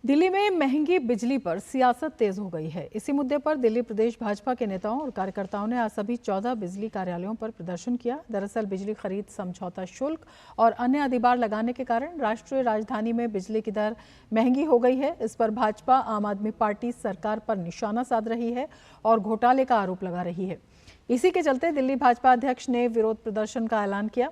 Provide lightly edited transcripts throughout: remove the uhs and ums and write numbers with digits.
दिल्ली में महंगी बिजली पर सियासत तेज हो गई है। इसी मुद्दे पर दिल्ली प्रदेश भाजपा के नेताओं और कार्यकर्ताओं ने आज सभी 14 बिजली कार्यालयों पर प्रदर्शन किया। दरअसल बिजली खरीद समझौता शुल्क और अन्य अधिभार लगाने के कारण राष्ट्रीय राजधानी में बिजली की दर महंगी हो गई है। इस पर भाजपा आम आदमी पार्टी सरकार पर निशाना साध रही है और घोटाले का आरोप लगा रही है। इसी के चलते दिल्ली भाजपा अध्यक्ष ने विरोध प्रदर्शन का ऐलान किया।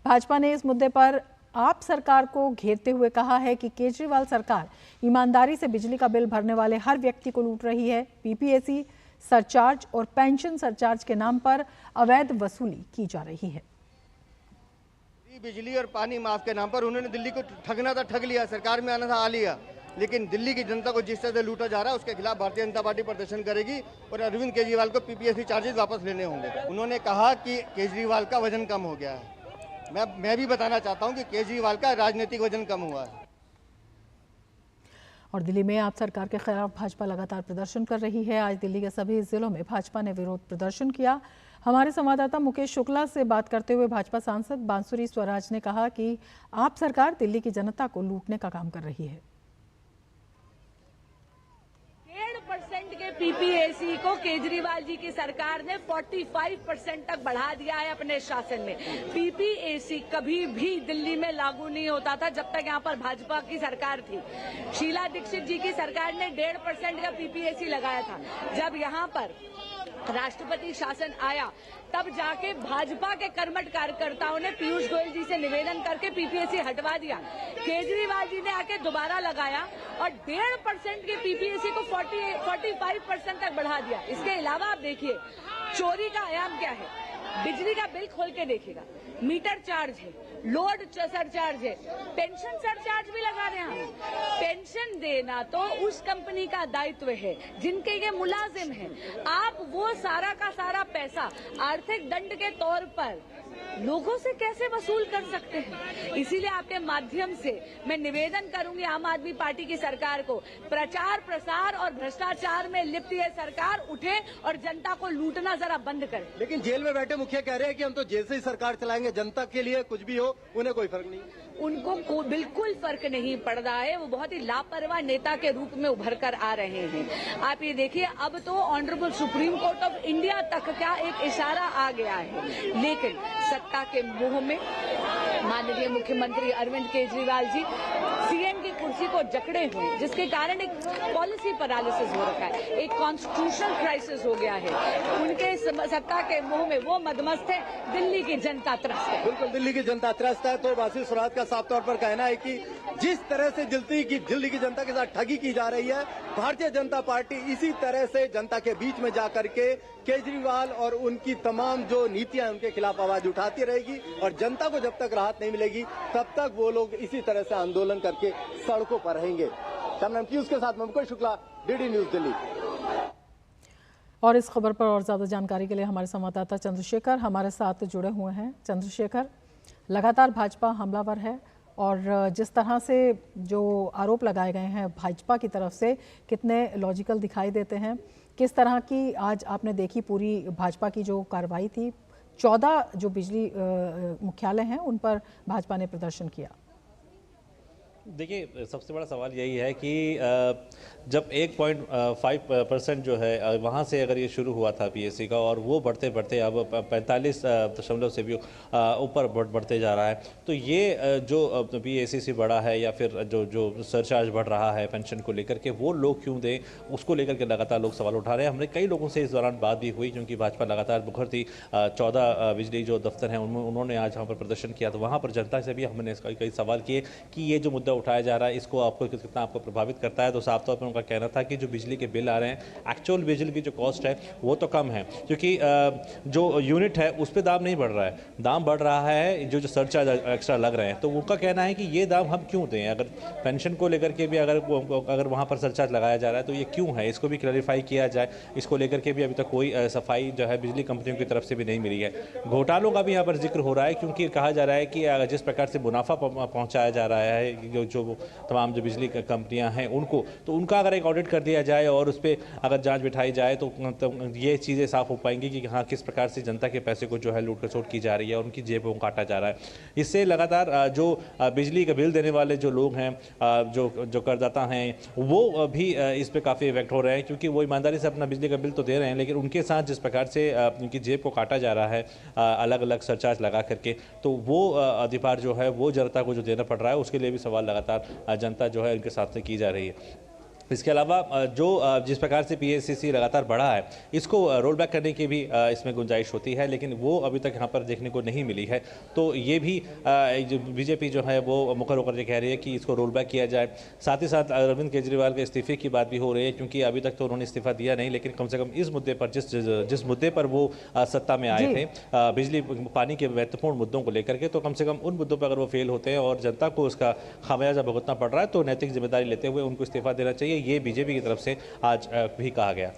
भाजपा ने इस मुद्दे पर आप सरकार को घेरते हुए कहा है कि केजरीवाल सरकार ईमानदारी से बिजली का बिल भरने वाले हर व्यक्ति को लूट रही है। पीपीएसी सरचार्ज और पेंशन सरचार्ज के नाम पर अवैध वसूली की जा रही है। बिजली और पानी माफ के नाम पर उन्होंने दिल्ली को ठगना था, ठग लिया। सरकार में आना था, आ लिया। लेकिन दिल्ली की जनता को जिस तरह से लूटा जा रहा है उसके खिलाफ भारतीय जनता पार्टी प्रदर्शन करेगी और अरविंद केजरीवाल को पीपीएससी चार्जेस वापस लेने होंगे। उन्होंने कहा कि केजरीवाल का वजन कम हो गया है। मैं भी बताना चाहता हूं कि केजरीवाल का राजनीतिक वजन कम हुआ है। और दिल्ली में आप सरकार के खिलाफ भाजपा लगातार प्रदर्शन कर रही है। आज दिल्ली के सभी जिलों में भाजपा ने विरोध प्रदर्शन किया। हमारे संवाददाता मुकेश शुक्ला से बात करते हुए भाजपा सांसद बांसुरी स्वराज ने कहा कि आप सरकार दिल्ली की जनता को लूटने का काम कर रही है। 1.5% के पीपीएसी को केजरीवाल जी की सरकार ने 45% तक बढ़ा दिया है अपने शासन में। पीपीएसी कभी भी दिल्ली में लागू नहीं होता था जब तक यहाँ पर भाजपा की सरकार थी। शीला दीक्षित जी की सरकार ने 1.5% का पीपीएसी लगाया था। जब यहाँ पर राष्ट्रपति शासन आया तब जाके भाजपा के कर्मठ कार्यकर्ताओं ने पीयूष गोयल जी से निवेदन करके पीपीएसी हटवा दिया। केजरीवाल जी ने आके दोबारा लगाया और 1.5% के पीपीएसी को 45% तक बढ़ा दिया। इसके अलावा आप देखिए चोरी का आयाम क्या है। बिजली का बिल खोल के देखिएगा, मीटर चार्ज है, लोड सरचार्ज है, पेंशन सरचार्ज भी लगा रहे हैं हम। पेंशन देना तो उस कंपनी का दायित्व है जिनके ये मुलाजिम हैं। आप वो सारा का सारा पैसा आर्थिक दंड के तौर पर लोगों से कैसे वसूल कर सकते हैं। इसीलिए आपके माध्यम से मैं निवेदन करूंगी आम आदमी पार्टी की सरकार को, प्रचार प्रसार और भ्रष्टाचार में लिप्त ये सरकार उठे और जनता को लूटना जरा बंद करे। लेकिन जेल में बैठे मुखिया कह रहे हैं कि हम तो जेल से ही सरकार चलाएंगे, जनता के लिए कुछ भी हो उन्हें कोई फर्क नहीं। उनको बिल्कुल फर्क नहीं पड़ रहा है। वो बहुत ही लापरवाह नेता के रूप में उभर कर आ रहे हैं। आप ये देखिए, अब तो honourable supreme court of India तक का एक इशारा आ गया है। लेकिन सत्ता के मोह में माननीय मुख्यमंत्री अरविंद केजरीवाल जी सीएम की कुर्सी को जकड़े हुए, जिसके कारण एक पॉलिसी पैरालिसिस हो रखा है, एक कॉन्स्टिट्यूशनल क्राइसिस हो गया है। उनके सत्ता के मोह में वो मदमस्त है, दिल्ली की जनता त्रस्त है। बिल्कुल दिल्ली की जनता त्रस्त है। तो बांसुरी स्वराज का साफ तौर पर कहना है कि जिस तरह से दिल्ली की जनता के साथ ठगी की जा रही है, भारतीय जनता पार्टी इसी तरह से जनता के बीच में जाकर के केजरीवाल और उनकी तमाम जो नीतियां उनके खिलाफ आवाज उठाती रहेगी और जनता को जब तक राहत नहीं मिलेगी तब तक वो लोग इसी तरह से आंदोलन करके सड़कों पर रहेंगे। कैमरामैन पीयूष के साथ मुकेश शुक्ला, डीडी न्यूज दिल्ली। और इस खबर पर और ज्यादा जानकारी के लिए हमारे संवाददाता चंद्रशेखर हमारे साथ जुड़े हुए हैं। चंद्रशेखर, लगातार भाजपा हमलावर है और जिस तरह से जो आरोप लगाए गए हैं भाजपा की तरफ से कितने लॉजिकल दिखाई देते हैं। किस तरह की आज आपने देखी पूरी भाजपा की जो कार्रवाई थी, 14 जो बिजली मुख्यालय हैं उन पर भाजपा ने प्रदर्शन किया। देखिए, सबसे बड़ा सवाल यही है कि जब 1.5% जो है वहाँ से अगर ये शुरू हुआ था पीएससी का और वो बढ़ते बढ़ते अब 45 से भी ऊपर बढ़ते जा रहा है, तो ये जो पीएससी बढ़ा है या फिर जो सरचार्ज बढ़ रहा है पेंशन को लेकर के, वो लोग क्यों दें, उसको लेकर के लगातार लोग सवाल उठा रहे हैं। हमने कई लोगों से इस दौरान बात भी हुई क्योंकि भाजपा लगातार मुखर थी। 14 बिजली जो दफ्तर हैं उन्होंने आज वहाँ पर प्रदर्शन किया, तो वहाँ पर जनता से भी हमने कई सवाल किए कि ये जो मुद्दा उठाया जा रहा है इसको आपको कितना प्रभावित करता है। तो साफ तौर पर उनका कहना था कि जो बिजली के बिल आ रहे हैं, एक्चुअल बिजली की जो कॉस्ट है वो तो कम है क्योंकि जो यूनिट है उस पर दाम नहीं बढ़ रहा है, दाम बढ़ रहा है जो सरचार्ज एक्स्ट्रा लग रहे हैं। तो उनका कहना है कि ये दाम हम क्यों दें, अगर पेंशन को लेकर के भी अगर वहाँ पर सरचार्ज लगाया जा रहा है तो ये क्यों है, इसको भी क्लैरिफाई किया जाए। इसको लेकर के भी अभी तक कोई सफाई जो है बिजली कंपनियों की तरफ से भी नहीं मिली है। घोटालों का भी यहाँ पर जिक्र हो रहा है क्योंकि कहा जा रहा है कि जिस प्रकार से मुनाफा पहुँचाया जा रहा है जो तमाम जो बिजली कंपनियां हैं उनको, तो उनका अगर एक ऑडिट कर दिया जाए और उस पर अगर जांच बिठाई जाए तो ये चीज़ें साफ हो पाएंगी कि हाँ किस प्रकार से जनता के पैसे को जो है लूट खसोट की जा रही है और उनकी जेबों को काटा जा रहा है। इससे लगातार जो बिजली का बिल देने वाले जो लोग हैं, जो करदाता हैं, वो भी इस पर काफ़ी इफेक्ट हो रहे हैं, क्योंकि वो ईमानदारी से अपना बिजली का बिल तो दे रहे हैं, लेकिन उनके साथ जिस प्रकार से उनकी जेब को काटा जा रहा है अलग अलग सरचार्ज लगा करके, तो वो अधिभार जो है वो जनता को जो देना पड़ रहा है, उसके लिए भी सवाल लगातार जनता जो है उनके साथ से की जा रही है। इसके अलावा जो जिस प्रकार से पीएसीसी लगातार बढ़ा है, इसको रोल बैक करने की भी इसमें गुंजाइश होती है, लेकिन वो अभी तक यहाँ पर देखने को नहीं मिली है। तो ये भी जो बीजेपी जो है वो मुखर होकर ये कह रही है कि इसको रोल बैक किया जाए। साथ ही साथ अरविंद केजरीवाल के इस्तीफे की बात भी हो रही है, क्योंकि अभी तक तो उन्होंने इस्तीफा दिया नहीं, लेकिन कम से कम इस मुद्दे पर जिस मुद्दे पर वो सत्ता में आए थे, बिजली पानी के महत्वपूर्ण मुद्दों को लेकर के, तो कम से कम उन मुद्दों पर अगर वो फेल होते हैं और जनता को उसका खामियाजा भुगतना पड़ रहा है, तो नैतिक जिम्मेदारी लेते हुए उनको इस्तीफा देना चाहिए। ये बीजेपी की तरफ से आज भी कहा गया।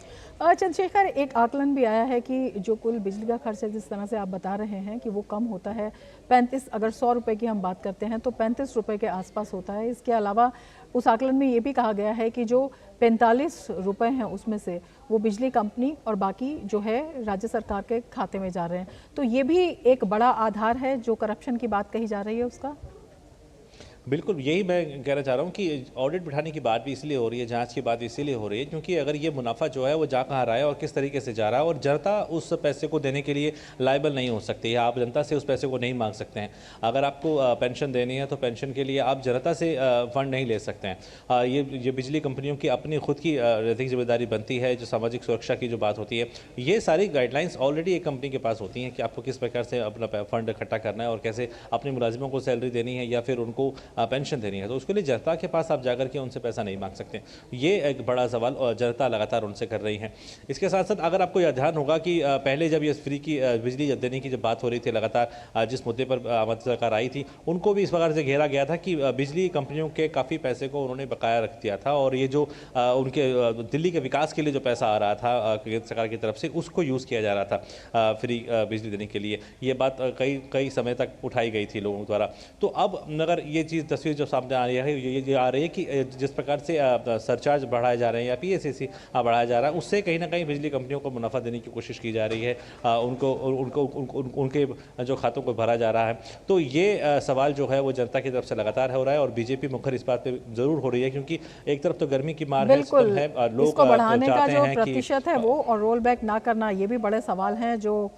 चंद्रशेखर, एक आकलन भी आया है कि जो कुल बिजली का खर्च है, जिस तरह से आप बता रहे हैं कि वो कम होता है 35, अगर 100 रुपए की हम बात करते हैं तो 35 रुपए के आसपास होता है। इसके अलावा उस आकलन में ये भी कहा गया है कि जो 45 रुपए हैं उसमें से वो बिजली कंपनी और बाकी जो है राज्य सरकार के खाते में जा रहे हैं। तो ये भी एक बड़ा आधार है जो करप्शन की बात कही जा रही है उसका। बिल्कुल, यही मैं कहना चाह रहा हूँ कि ऑडिट बिठाने की बात भी इसलिए हो रही है, जांच की बात इसीलिए हो रही है, क्योंकि अगर ये मुनाफा जो है वो जा कहाँ रहा है और किस तरीके से जा रहा है, और जनता उस पैसे को देने के लिए लायबल नहीं हो सकती है। आप जनता से उस पैसे को नहीं मांग सकते हैं। अगर आपको पेंशन देनी है तो पेंशन के लिए आप जनता से फंड नहीं ले सकते हैं। ये बिजली कंपनियों की अपनी खुद की नैतिक जिम्मेदारी बनती है। जो सामाजिक सुरक्षा की जो बात होती है, ये सारी गाइडलाइंस ऑलरेडी एक कंपनी के पास होती हैं कि आपको किस प्रकार से अपना फंड इकट्ठा करना है और कैसे अपने मुलाजिमों को सैलरी देनी है या फिर उनको पेंशन देनी है। तो उसके लिए जनता के पास आप जाकर के उनसे पैसा नहीं मांग सकते। ये एक बड़ा सवाल जनता लगातार उनसे कर रही है। इसके साथ साथ अगर आपको यह ध्यान होगा कि पहले जब ये फ्री की बिजली देने की जब बात हो रही थी, लगातार जिस मुद्दे पर मध्य सरकार आई थी, उनको भी इस प्रकार से घेरा गया था कि बिजली कंपनियों के काफ़ी पैसे को उन्होंने बकाया रख दिया था, और ये जो उनके दिल्ली के विकास के लिए जो पैसा आ रहा था केंद्र सरकार की तरफ से, उसको यूज़ किया जा रहा था फ्री बिजली देने के लिए। ये बात कई समय तक उठाई गई थी लोगों द्वारा। तो अब अगर ये चीज़ तस्वीर जो सामने आ रही है, ये आ रही है कि जिस प्रकार से सरचार्ज बढ़ाए जा रहे हैं या पीएसीसी बढ़ाया जा रहा है, उससे कहीं ना कहीं बिजली कंपनियों को मुनाफा देने की कोशिश की जा रही है, उनके जो खातों को भरा जा रहा है। तो ये सवाल जो है वो जनता की तरफ से लगातार हो रहा है, और बीजेपी मुखर इस बात पे जरूर हो रही है, क्योंकि एक तरफ तो गर्मी की मार है, लोग इसको बढ़ाने का जो प्रतिशत है वो और रोल बैक ना करना, ये भी बड़े सवाल हैं जो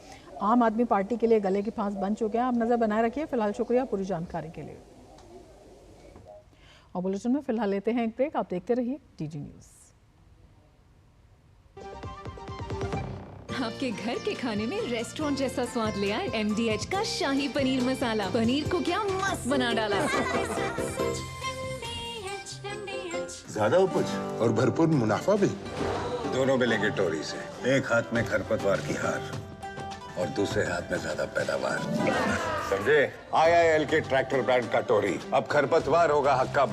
आम आदमी पार्टी के लिए गले की फांस बन चुके हैं। आप नजर बनाए रखिए। फिलहाल शुक्रिया पूरी जानकारी के लिए। और बुलेटिन में फिलहाल लेते हैं एक ब्रेक। आप देखते रहिए DD न्यूज़। आपके घर के खाने में रेस्टोरेंट जैसा स्वाद ले आए MDH का शाही पनीर मसाला। पनीर को क्या मस्त बना डाला। ज्यादा उपज और भरपूर मुनाफा भी। दोनों मिलेंगे टोरी से। एक हाथ में खरपतवार की हार और दूसरे हाथ में ज्यादा पैदावार। समझे? IIL के ट्रैक्टर ब्रांड का टोरी अब खरपतवार होगा हक्का